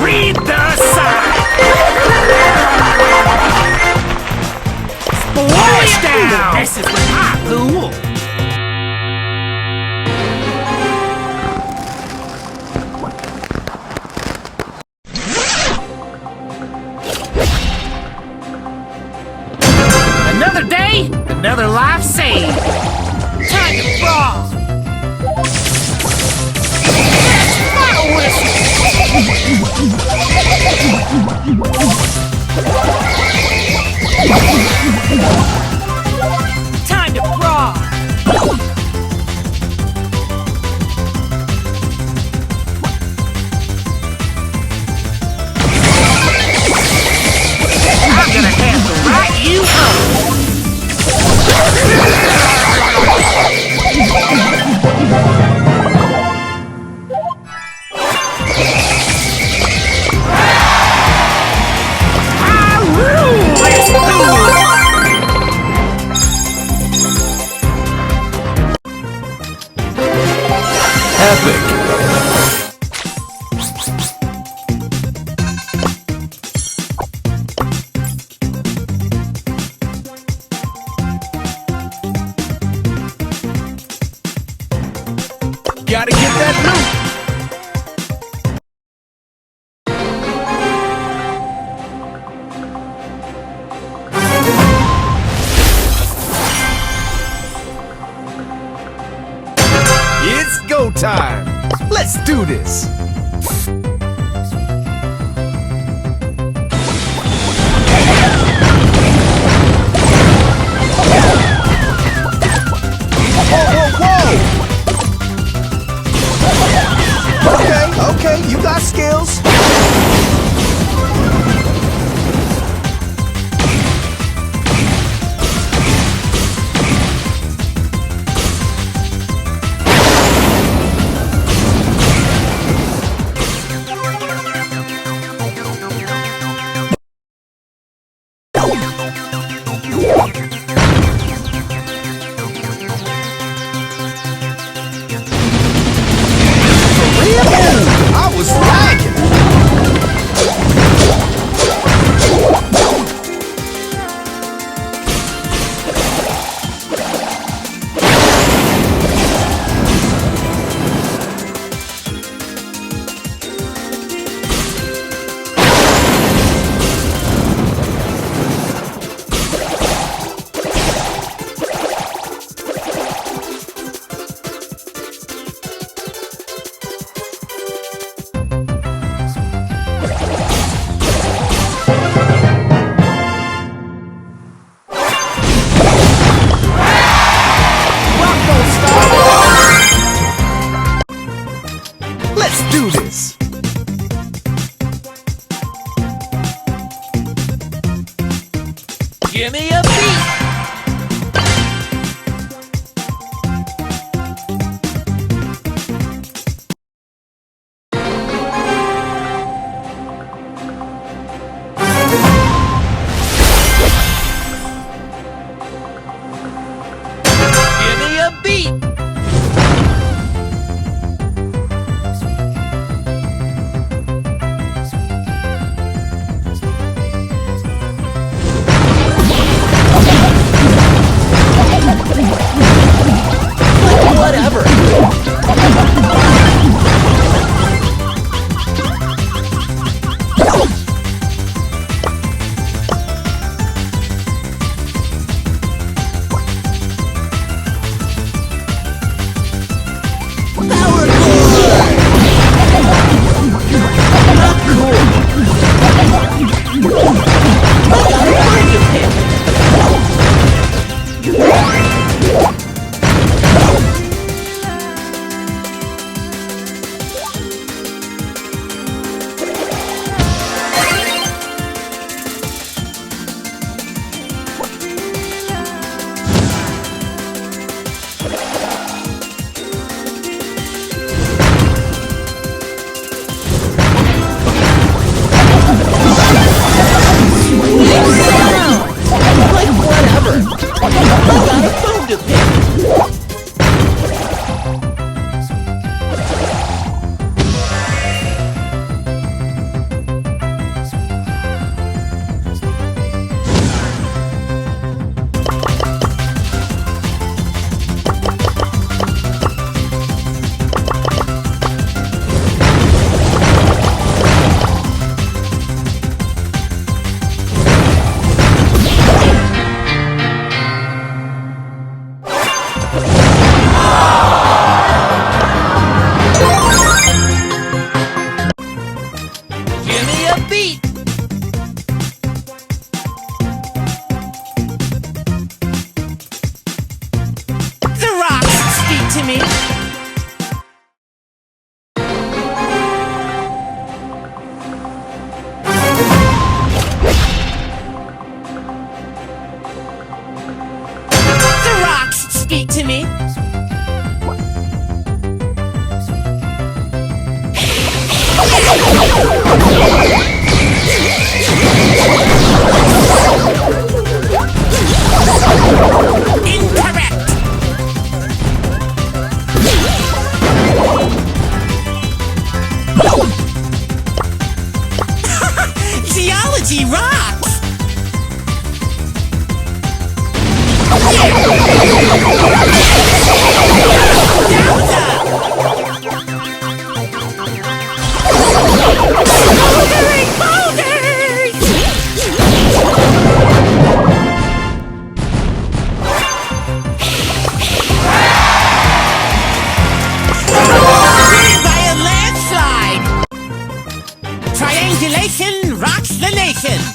Read the sign! Splashdown! This is with my pool! Another day, another life saved. Time to brawl. Fire whistle. Time to brawl. I'm gonna have to light you up. Gotta get that loot! It's go time! Let's do this! Okay, you got skills. I was lagging. Let's do this! Give me a beat! Give me a beat! Give me a beat. The rocks speak to me. The rocks speak to me. Incorrect. Geology rocks. Bouldering boulders! By a landslide! Triangulation rocks the nation!